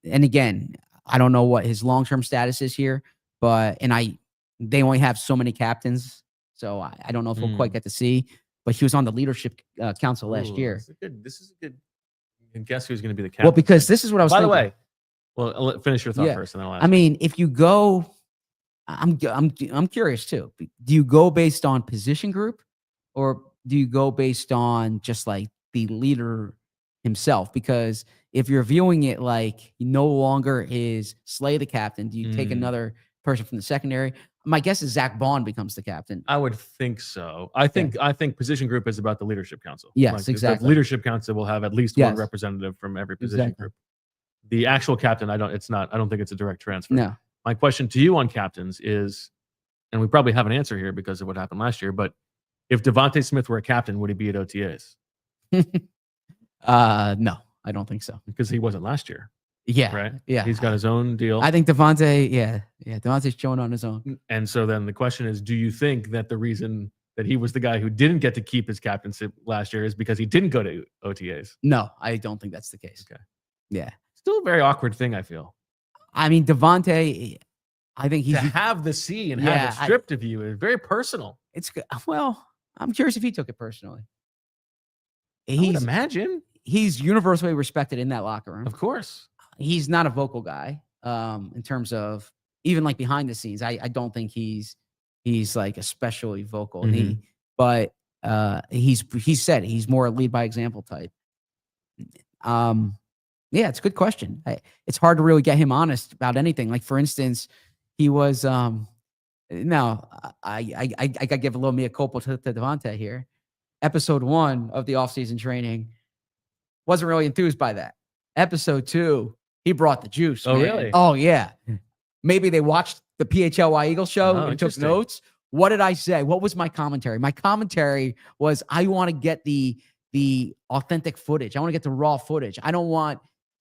and again, I don't know what his long-term status is here, but they only have so many captains, so I don't know if we'll quite get to see. But he was on the leadership council last year. This is a good. And guess who's going to be the captain? Well, because this is what I was. By thinking. the way, well, finish your thought first, and then I'll ask. I mean, if you go. I'm curious too. Do you go based on position group, or do you go based on just like the leader himself? Because if you're viewing it like no longer is Slay the captain, do you take another person from the secondary? My guess is Zack Baun becomes the captain. I would think so. I think position group is about the leadership council. Yes, exactly. The leadership council will have at least one representative from every position group. The actual captain, I don't think it's a direct transfer. No. My question to you on captains is, and we probably have an answer here because of what happened last year, but if Devontae Smith were a captain, would he be at OTAs? No, I don't think so. Because he wasn't last year. Yeah. Right? Yeah. He's got his own deal. I think Devontae, Devontae's chilling on his own. And so then the question is, do you think that the reason that he was the guy who didn't get to keep his captaincy last year is because he didn't go to OTAs? No, I don't think that's the case. Okay. Yeah. Still a very awkward thing, I feel. I mean, Devontae, I think he's to have the C and have it stripped of you is very personal. It's good. Well, I'm curious if he took it personally. I would imagine he's universally respected in that locker room. Of course, he's not a vocal guy. In terms of even like behind the scenes, I don't think he's like especially vocal. Mm-hmm. But he said he's more a lead by example type. Yeah, it's a good question. It's hard to really get him honest about anything. Like, for instance, he was now I gotta give a little mea culpa to Devontae here. Episode 1 of the offseason training, wasn't really enthused by that. Episode 2, he brought the juice. Oh, man. really? Oh, yeah. Maybe they watched the PHLY Eagles show and took notes. What did I say? What was my commentary? My commentary was, I want to get the authentic footage. I want to get the raw footage. I don't want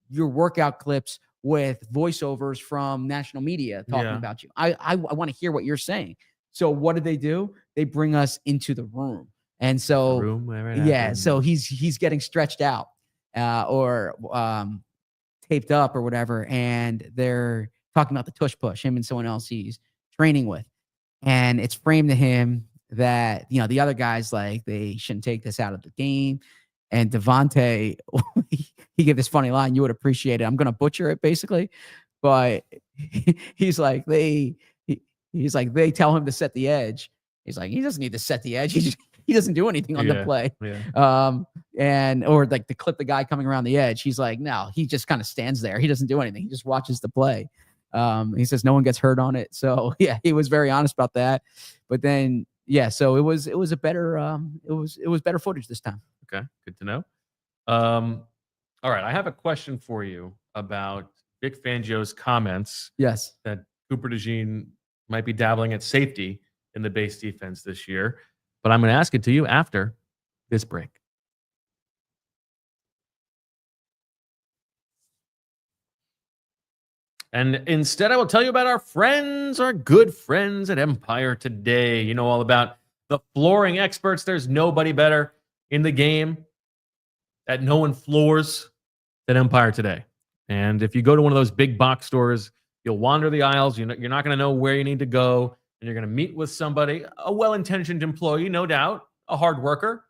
your workout clips with voiceovers from national media talking about you. I want to hear what you're saying. So what did they do? They bring us into the room. And so, so he's getting stretched out or taped up or whatever, and they're talking about the tush push, him and someone else he's training with. And it's framed to him that, the other guys, like, they shouldn't take this out of the game. And Devontae, he gave this funny line. You would appreciate it. I'm going to butcher it basically. But he's like, they tell him to set the edge. He's like, he doesn't need to set the edge. He doesn't do anything on the play. Or like to clip the guy coming around the edge. He's like, no, he just kind of stands there. He doesn't do anything. He just watches the play. He says no one gets hurt on it. So yeah, he was very honest about that. But then, yeah, so it was a better, it was better footage this time. Okay. Good to know. All right. I have a question for you about Vic Fangio's comments. Yes. That Cooper DeJean might be dabbling at safety in the base defense this year, but I'm going to ask it to you after this break. And instead, I will tell you about our good friends at Empire Today. You know all about the flooring experts. There's nobody better in the game at knowing floors than Empire Today. And if you go to one of those big box stores, you'll wander the aisles. You're not going to know where you need to go. And you're going to meet with somebody, a well-intentioned employee, no doubt, a hard worker,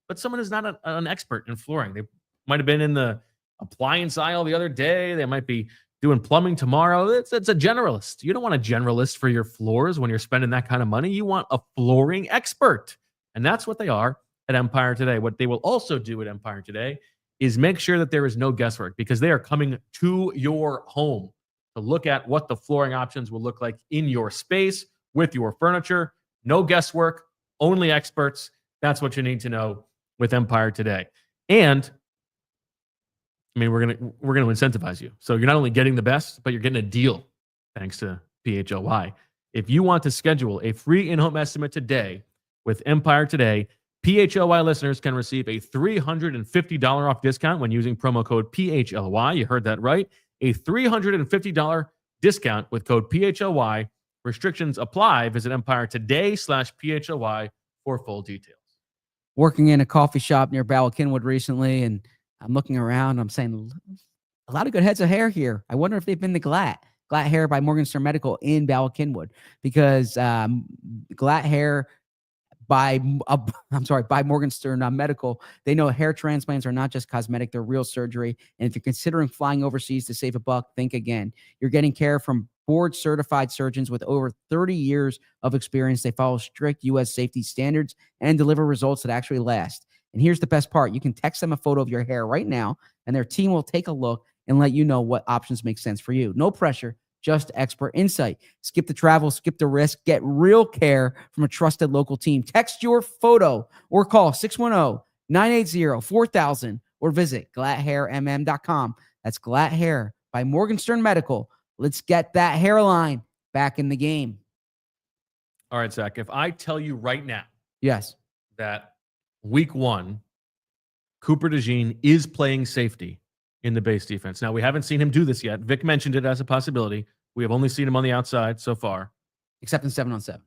but someone who's not an expert in flooring. They might have been in the appliance aisle the other day. They might be doing plumbing tomorrow. It's a generalist. You don't want a generalist for your floors when you're spending that kind of money. You want a flooring expert. And that's what they are at Empire Today. What they will also do at Empire Today is make sure that there is no guesswork, because they are coming to your home to look at what the flooring options will look like in your space with your furniture. No guesswork, only experts. That's what you need to know with Empire Today. And I mean, we're gonna incentivize you. So you're not only getting the best, but you're getting a deal thanks to PHLY. If you want to schedule a free in-home estimate today with Empire Today, PHLY listeners can receive a $350 off discount when using promo code PHLY. You heard that right. A $350 discount with code PHLY. Restrictions apply. Visit EmpireToday/PHLY for full details. Working in a coffee shop near Ballackinwood recently, and I'm looking around. I'm saying a lot of good heads of hair here. I wonder if they've been to Glatt Hair by Morgenstern Medical in Ballackinwood, because Glatt Hair by Morgenstern Medical, they know hair transplants are not just cosmetic, they're real surgery. And if you're considering flying overseas to save a buck, think again. You're getting care from board certified surgeons with over 30 years of experience. They follow strict U.S. safety standards and deliver results that actually last. And here's the best part. You can text them a photo of your hair right now, and their team will take a look and let you know what options make sense for you. No pressure, just expert insight. Skip the travel, skip the risk. Get real care from a trusted local team. Text your photo or call 610-980-4000 or visit glatthairmm.com. That's Glatt Hair by Morgenstern Medical. Let's get that hairline back in the game. All right, Zach, if I tell you right now, yes, that week 1, Cooper DeJean is playing safety in the base defense. Now, we haven't seen him do this yet. Vic mentioned it as a possibility. We have only seen him on the outside so far. Except in 7-on-7.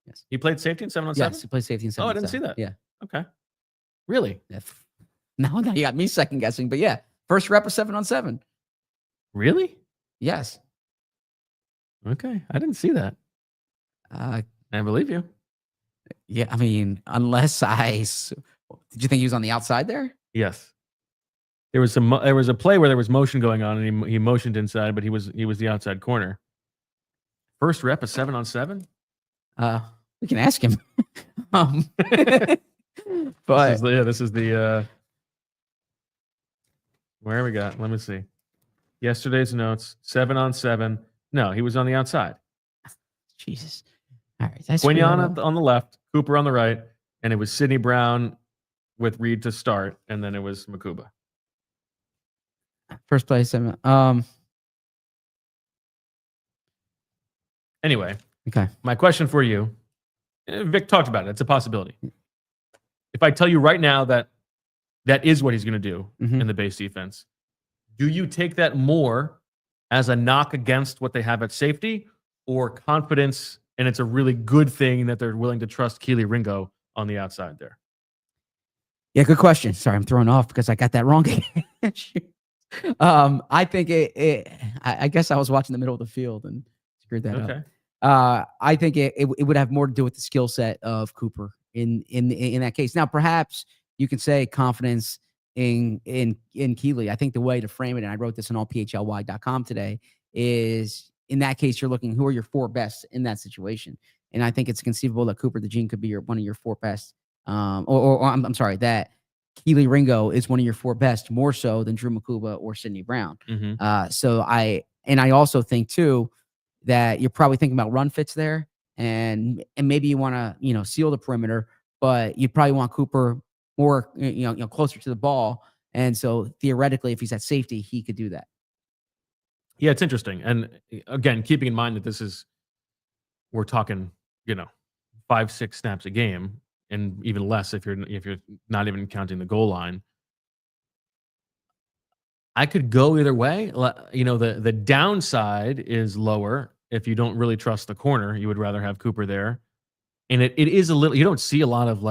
Yes. He played safety in 7-on-7? Yes, he played safety in 7-on-7. Oh, I didn't see that. Yeah. Okay. Really? Now you got me second guessing, but yeah. First rep of 7-on-7. Really? Yes. Okay. I didn't see that. I believe you. Yeah, I mean, did you think he was on the outside there? Yes. There was a play where there was motion going on, and he motioned inside, but he was the outside corner. First rep of 7-on-7? We can ask him. But this is the where we got. Let me see. Yesterday's notes, 7-on-7. No, he was on the outside. Jesus. All right. That's Quinyon on the left, Cooper on the right, and it was Sidney Brown with Reed to start, and then it was Makuba. First play, 7. Anyway, okay. My question for you, Vic talked about it. It's a possibility. If I tell you right now that is what he's going to do in the base defense, do you take that more as a knock against what they have at safety, or confidence, and it's a really good thing that they're willing to trust Kelee Ringo on the outside there? Yeah, good question. Sorry, I'm thrown off because I got that wrong. I think I guess I was watching the middle of the field and screwed that Okay. up. I think it would have more to do with the skill set of Cooper in that case. Now, perhaps you can say confidence in Kelee. I think the way to frame it, and I wrote this on allphly.com today, is in that case you're looking who are your 4 best in that situation, and I think it's conceivable that Cooper DeJean could be one of your 4 best. Or I'm sorry, that Kelee Ringo is one of your 4 best, more so than Drew Makuba or Sidney Brown. So I also think too that you're probably thinking about run fits there, and maybe you want to seal the perimeter, but you probably want Cooper more closer to the ball, and so theoretically, if he's at safety, he could do that. Yeah, it's interesting, and again, keeping in mind that we're talking 5-6 snaps a game, and even less if you're not even counting the goal line. I could go either way. The downside is lower if you don't really trust the corner. You would rather have Cooper there, and it is a little. You don't see a lot of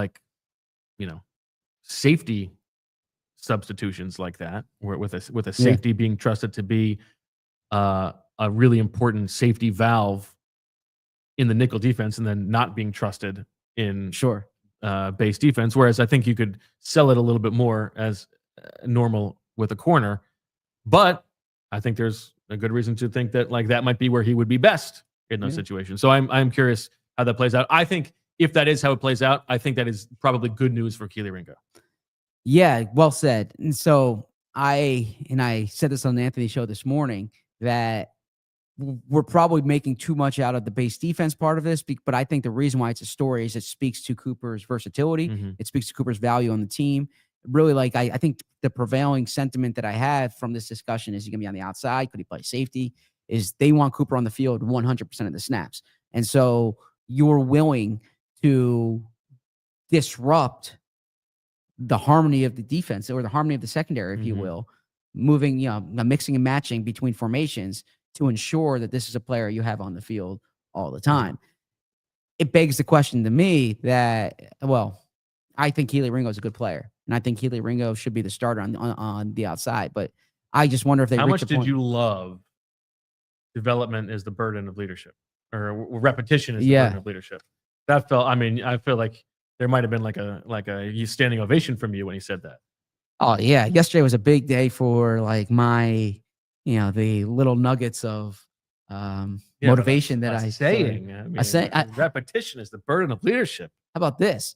safety substitutions like that, where with a safety being trusted to be a really important safety valve in the nickel defense, and then not being trusted in base defense. Whereas I think you could sell it a little bit more as normal with a corner, but I think there's a good reason to think that that might be where he would be best in those situations. So I'm curious how that plays out. I think if that is how it plays out, I think that is probably good news for Kelee Ringo. Yeah, well said. And so I said this on the Anthony show this morning, that we're probably making too much out of the base defense part of this, but I think the reason why it's a story is it speaks to Cooper's versatility. It speaks to Cooper's value on the team. Really, I think the prevailing sentiment that I have from this discussion is he going to be on the outside? Could he play safety? Is they want Cooper on the field 100% of the snaps. And so you're willing to disrupt the harmony of the defense, or the harmony of the secondary, if you will, moving, mixing and matching between formations to ensure that this is a player you have on the field all the time. It begs the question to me that, I think Kelee Ringo is a good player, and I think Kelee Ringo should be the starter on the outside. But I just wonder if they. How much did you love development is the burden of leadership, or repetition is the burden of leadership? That felt. I mean, I feel like there might have been like a standing ovation from you when he said that. Oh yeah, yesterday was a big day for my, the little nuggets of motivation that I saying. Repetition is the burden of leadership. How about this?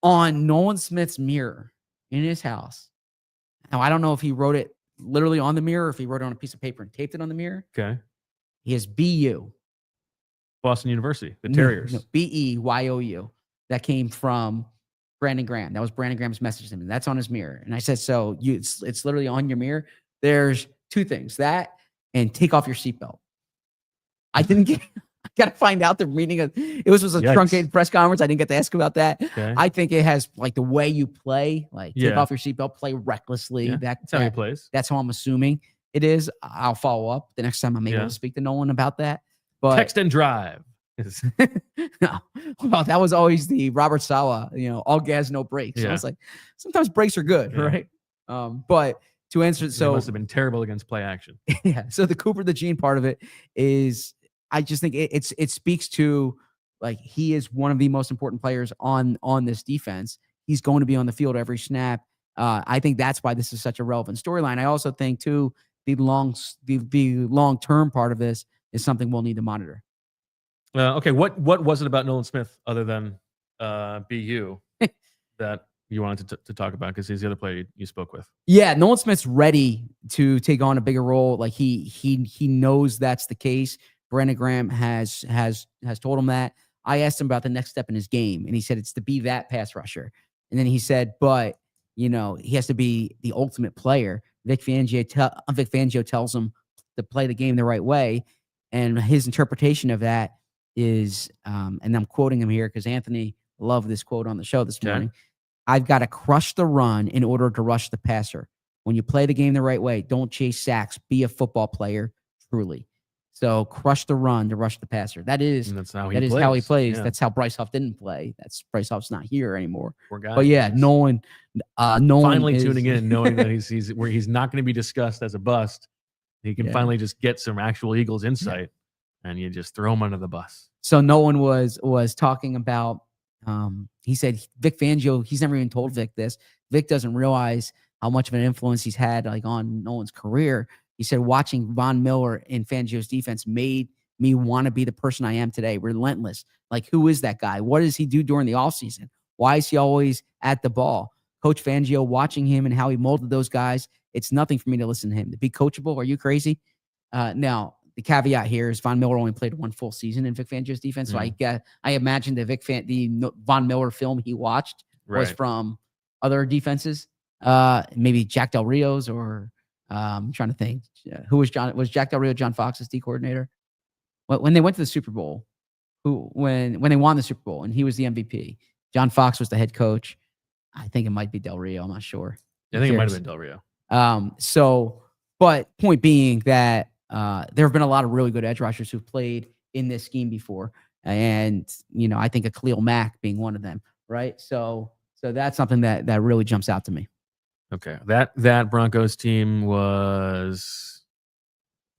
On Nolan Smith's mirror in his house. Now, I don't know if he wrote it literally on the mirror, or if he wrote it on a piece of paper and taped it on the mirror. Okay. He has BU. Boston University, the Terriers. No, BEYOU. That came from Brandon Graham. That was Brandon Graham's message to him. That's on his mirror. And I said, so it's literally on your mirror. There's 2 things, that and take off your seatbelt. I didn't get... I got to find out the meaning of it. Was a truncated press conference. I didn't get to ask about that. Okay. I think it has the way you play, take off your seatbelt, play recklessly. Yeah. That's how he plays. That's how I'm assuming it is. I'll follow up the next time I'm able to speak to Nolan about that. But text and drive. No. Well, that was always the Robert Saleh, all gas, no brakes. So I was like, sometimes brakes are good, right? But to answer, so it must have been terrible against play action. Yeah. So the Cooper DeJean part of it is, I just think it speaks to he is one of the most important players on this defense. He's going to be on the field every snap. I think that's why this is such a relevant storyline. I also think too the long term part of this is something we'll need to monitor. Okay, what was it about Nolan Smith other than BU that you wanted to talk about, because he's the other player you spoke with? Yeah, Nolan Smith's ready to take on a bigger role. He knows that's the case. Brandon Graham has told him that. I asked him about the next step in his game, and he said it's to be that pass rusher. And then he said, but he has to be the ultimate player. Vic Fangio tells him to play the game the right way, and his interpretation of that is, and I'm quoting him here because Anthony loved this quote on the show this morning. I've got to crush the run in order to rush the passer. When you play the game the right way, don't chase sacks. Be a football player, truly. So crush the run to rush the passer. That is And that's how that is how he plays. Yeah. That's how Bryce Huff didn't play. That's Bryce Huff's not here anymore. Poor guy. But yeah, Nolan Finally is, tuning in, knowing that he's not going to be discussed as a bust. He can finally just get some actual Eagles insight, and you just throw him under the bus. So Nolan was talking about. He said Vic Fangio. He's never even told Vic this. Vic doesn't realize how much of an influence he's had like on Nolan's career. He said watching Von Miller in Fangio's defense made me want to be the person I am today. Relentless. Like, who is that guy? What does he do during the offseason? Why is he always at the ball? Coach Fangio, watching him and how he molded those guys, it's nothing for me to listen to him. To be coachable, are you crazy? Now, the caveat here is Von Miller only played one full season in Vic Fangio's defense. So I imagine the Von Miller film he watched was from other defenses. Maybe Jack Del Rio's or I'm trying to think. Who was Jack Del Rio John Fox's D coordinator? When they went to the Super Bowl, when they won the Super Bowl and he was the MVP, John Fox was the head coach. I think it might be Del Rio. I'm not sure. I think it might have been Del Rio. But point being that there have been a lot of really good edge rushers who've played in this scheme before. And, I think a Khalil Mack being one of them, right? So that's something that really jumps out to me. Okay. That Broncos team was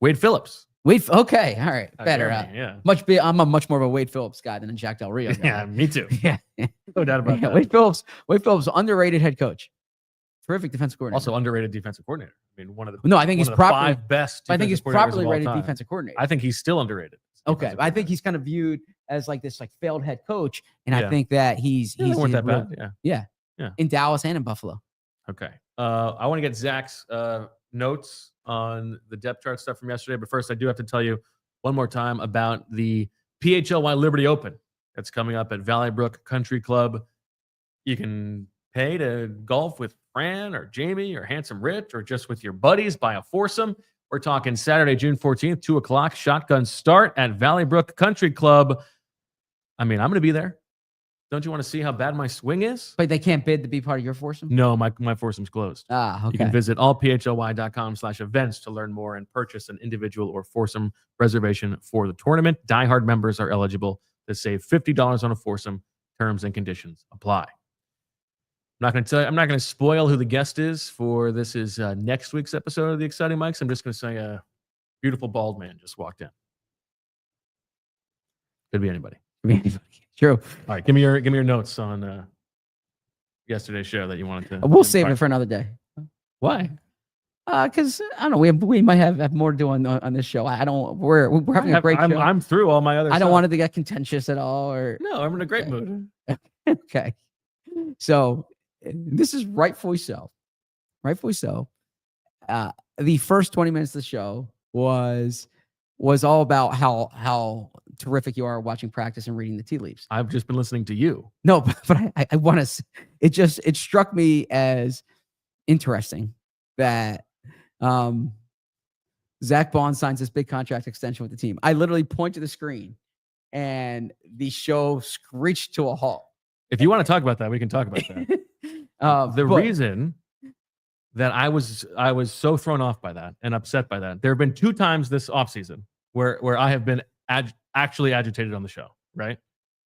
Wade Phillips. Okay. All right. Better. Yeah. I'm a much more of a Wade Phillips guy than a Jack Del Rio guy. Yeah, me too. Yeah. No doubt about that. Wade Phillips, underrated head coach. Terrific defensive coordinator. Also underrated defensive coordinator. I mean, one of the five best. I think he's properly rated defensive coordinator. I think he's still underrated. Okay, I think he's kind of viewed as like this failed head coach, and I think that he's weren't that bad. Yeah, in Dallas and in Buffalo. Okay, I want to get Zach's notes on the depth chart stuff from yesterday, but first I do have to tell you one more time about the PHLY Liberty Open that's coming up at Valley Brook Country Club. You can pay to golf with Fran or Jamie or Handsome Rich or just with your buddies by a foursome. We're talking Saturday, June 14th, 2 o'clock, shotgun start at Valley Brook Country Club. I mean, I'm going to be there. Don't you want to see how bad my swing is? But they can't bid to be part of your foursome? No, my foursome's closed. Okay. You can visit allphly.com/events to learn more and purchase an individual or foursome reservation for the tournament. Die-hard members are eligible to save $50 on a foursome. Terms and conditions apply. I'm not going to spoil who the guest is for this is next week's episode of the Exciting Mics. I'm just going to say a beautiful bald man just walked in. Could be anybody. True. All right, give me your notes on yesterday's show that you wanted to. We'll save it for another day. Why? Because I don't know. We might have more to do on this show. I don't. We're having a great show. I'm through all my other. I don't want it to get contentious at all. Or no, I'm in a great mood. Okay. So this is rightfully so. Rightfully so. The first 20 minutes of the show was all about how terrific you are watching practice and reading the tea leaves. I've just been listening to you. No, but I want to. It struck me as interesting that Zack Baun signs this big contract extension with the team. I literally point to the screen, and the show screeched to a halt. If you want to talk about that, we can talk about that. The reason that I was so thrown off by that and upset by that, there have been 2 times this offseason where I have been actually agitated on the show, right?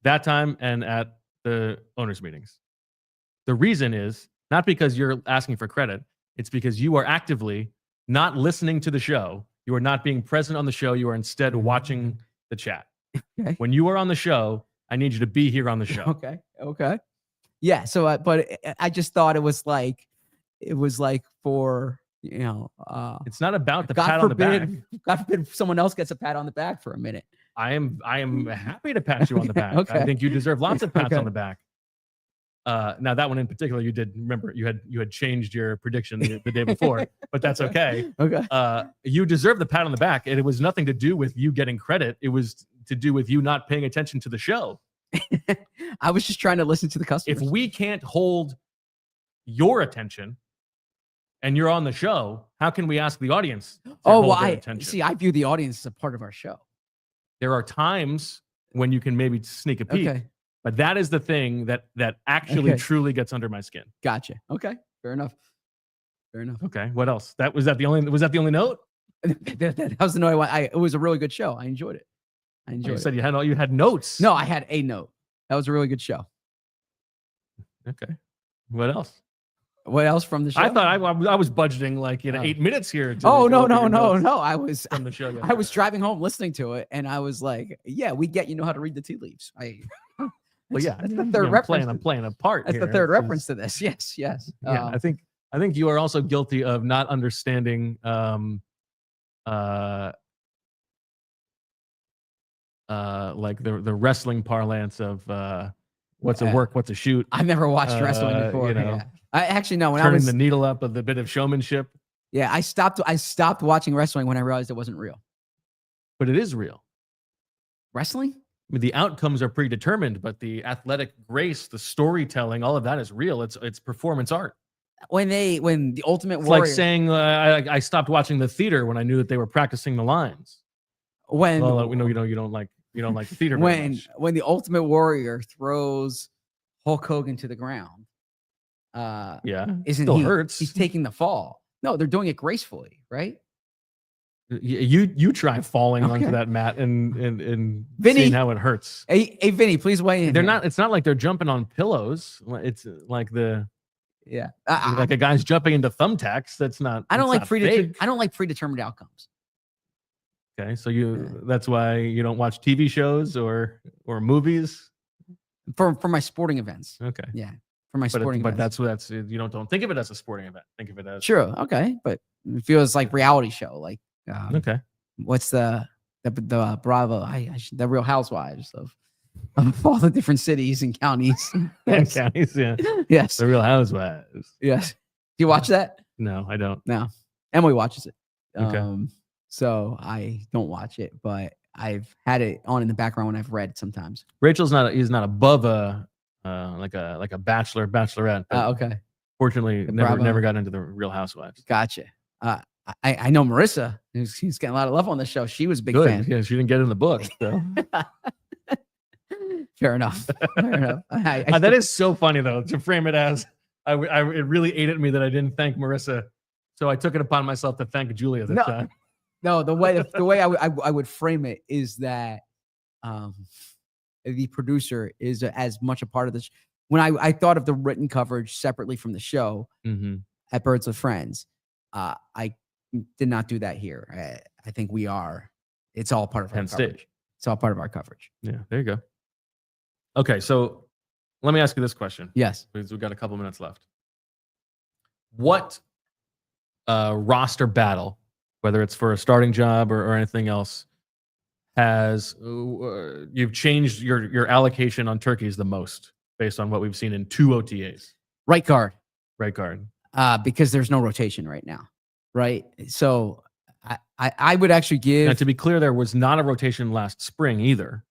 That time and at the owners' meetings. The reason is not because you're asking for credit. It's because you are actively not listening to the show. You are not being present on the show. You are instead watching the chat. Okay. When you are on the show, I need you to be here on the show. Okay. Yeah. So, but I just thought it was like for, it's not about the God pat forbid, on the back. God forbid someone else gets a pat on the back for a minute. I am happy to pat you on the back. Okay. I think you deserve lots of pats on the back. Now that one in particular, you did remember you had changed your prediction the day before, but that's okay. Okay. You deserve the pat on the back, and it was nothing to do with you getting credit. It was to do with you not paying attention to the show. I was just trying to listen to the customers. If we can't hold your attention and you're on the show, how can we ask the audience to hold their attention? I view the audience as a part of our show. There are times when you can maybe sneak a peek, but that is the thing that actually truly gets under my skin. Gotcha. Okay. Fair enough. Okay. What else? Was that the only note? That was the note it was a really good show. I enjoyed it. You said you had notes. No, I had a note. That was a really good show. Okay. What else? What else from the show? I thought I was budgeting like 8 minutes here. Oh, no. I was from the show. I was driving home listeting to it, and I was like, "Yeah, we get you know how to read the tea leaves." Well, yeah, that's the third reference. I'm playing a part. That's here. the third reference to this. Yes. Yeah, I think you are also guilty of not understanding like the wrestling parlance of what's a work, what's a shoot. I've never watched wrestling before. You know, yeah. I actually know when turning I was the needle up of the bit of showmanship. Yeah, I stopped watching wrestling when I realized it wasn't real. But it is real. Wrestling? I mean, the outcomes are predetermined, but the athletic grace, the storytelling, all of that is real. It's performance art. When the Ultimate It's Warrior, like saying I stopped watching the theater when I knew that they were practicing the lines. When we know you don't like the theater. When the Ultimate Warrior throws Hulk Hogan to the ground, still hurts. He's taking the fall. No, they're doing it gracefully, right? You try falling onto that mat and Vinny, seeing how it hurts. Hey, Vinny, please weigh in. They're not. It's not like they're jumping on pillows. It's like like a guy's jumping into thumbtacks. That's not. I don't like predetermined outcomes. Okay, so that's why you don't watch TV shows or movies for my sporting events. Okay, yeah, for my sporting events. But that's you don't think of it as a sporting event. Think of it as sure. Okay, but it feels like reality show. Like okay, what's the Bravo? The Real Housewives of all the different cities and counties. Yes. Counties, yeah. Yes, the Real Housewives. Yes. Do you watch that? No, I don't. No, Emily watches it. Okay. So I don't watch it, but I've had it on in the background when I've read sometimes. Rachel's not above like a bachelorette. Okay. Fortunately, never got into the Real Housewives. Gotcha. I know Marissa, who's getting a lot of love on the show. She was a big fan. Yeah, she didn't get in the book. So. Fair enough. That is so funny though, to frame it as it really ate at me that I didn't thank Marissa. So I took it upon myself to thank Julia this time. No, the way I would frame it is that the producer is as much a part of this. When I thought of the written coverage separately from the show at Birds with Friends, I did not do that here. I think we are. It's all part of our coverage. It's all part of our coverage. Yeah, there you go. Okay, so let me ask you this question. Yes, because we've got a couple minutes left. What roster battle, whether it's for a starting job or anything else, has you've changed your allocation on turkeys the most based on what we've seen in 2 OTAs? Right guard. Because there's no rotation right now, right? So I would actually give. Now, to be clear, there was not a rotation last spring either.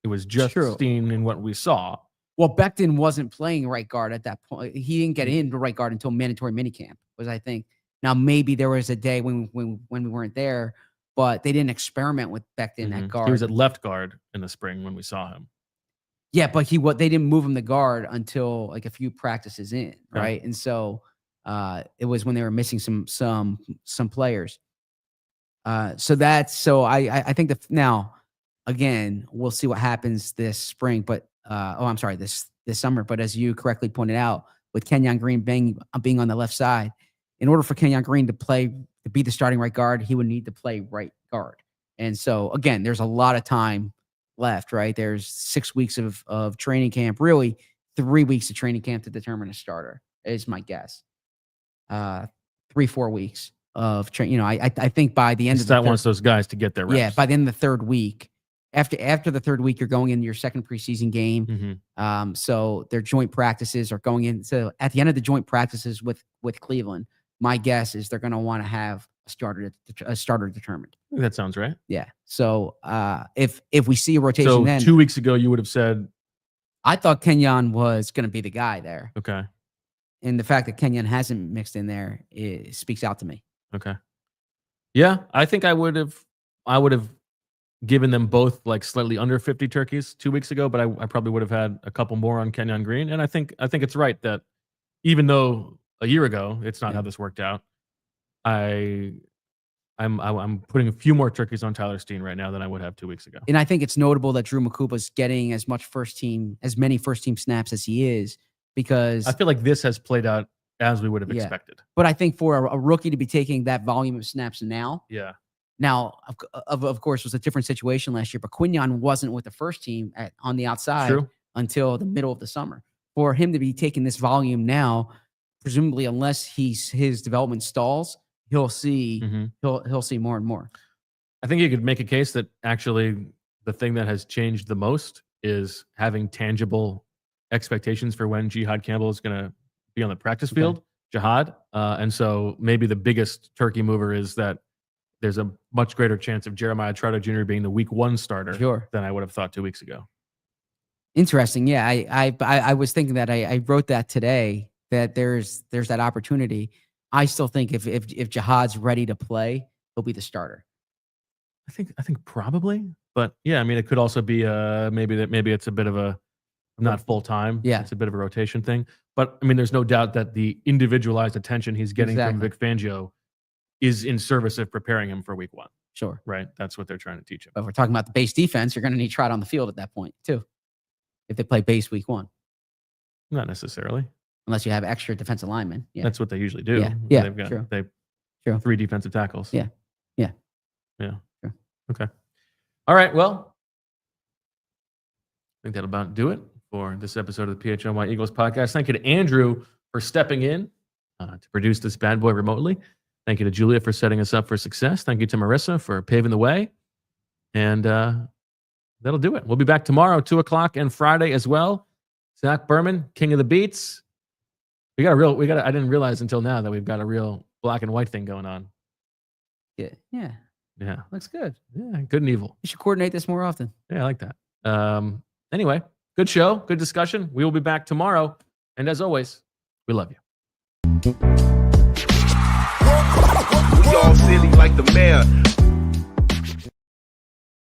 It was just Steen in what we saw. Well, Becton wasn't playing right guard at that point. He didn't get into right guard until mandatory minicamp, I think. Now, maybe there was a day when we weren't there, but they didn't experiment with Becton at guard. He was at left guard in the spring when we saw him. Yeah, but they didn't move him to guard until like a few practices in, right? And so it was when they were missing some players. So I think now again we'll see what happens this spring, but this summer. But as you correctly pointed out, with Quinyon Green being on the left side, in order for Quinyon Green to be the starting right guard, he would need to play right guard. And so again, there's a lot of time left, right? There's 6 weeks of training camp, really 3 weeks of training camp to determine a starter, is my guess. 3-4 weeks of training. I think by the end of the wants those guys to get their reps. Yeah, by the end of the third week. After the third week, you're going into your second preseason game. So their joint practices are going in. So at the end of the joint practices with Cleveland, my guess is they're going to want to have a starter determined. That sounds right. Yeah. So if we see a rotation, so then 2 weeks ago you would have said, I thought Quinyon was going to be the guy there. Okay. And the fact that Quinyon hasn't mixed in there, it speaks out to me. Okay. Yeah, I think I would have given them both like slightly under 50 turkeys 2 weeks ago, but I probably would have had a couple more on Quinyon Green. And I think it's right that even though a year ago it's not how this worked out, I I'm putting a few more turkeys on Tyler Steen right now than I would have 2 weeks ago. And I think it's notable that Drew Makuba's getting as many first team snaps as he is, because I feel like this has played out as we would have expected. But I think for a rookie to be taking that volume of snaps now, of course, it was a different situation last year, but Quinyon wasn't with the first team on the outside until the middle of the summer. For him to be taking this volume now, presumably, unless his development stalls, he'll see he'll see more and more. I think you could make a case that actually the thing that has changed the most is having tangible expectations for when Jihad Campbell is going to be on the practice field. Jihad, and so maybe the biggest turkey mover is that there's a much greater chance of Jeremiah Trotter Jr. being the week 1 starter than I would have thought 2 weeks ago. Interesting. Yeah, I was thinking that I wrote that today, that there's that opportunity. I still think if Jihad's ready to play, he'll be the starter. I think probably, but yeah, I mean, it could also be maybe it's a bit of a not full time. Yeah, it's a bit of a rotation thing. But I mean, there's no doubt that the individualized attention he's getting from Vic Fangio is in service of preparing him for week 1. Sure, right? That's what they're trying to teach him. But if we're talking about the base defense, you're going to need Trot on the field at that point too, if they play base week 1. Not necessarily. Unless you have extra defensive linemen. Yeah. That's what they usually do. Yeah. They've got 3 defensive tackles. Yeah. True. Okay. All right. Well, I think that'll about do it for this episode of the PHLY Eagles podcast. Thank you to Andrew for stepping in to produce this bad boy remotely. Thank you to Julia for setting us up for success. Thank you to Marissa for paving the way. And that'll do it. We'll be back tomorrow, 2 o'clock, and Friday as well. Zach Berman, King of the Beats. I didn't realize until now that we've got a real black and white thing going on. Yeah. Looks good. Yeah, good and evil. You should coordinate this more often. Yeah, I like that. Anyway, good show, good discussion. We will be back tomorrow. And as always, we love you. We all silly like the mayor.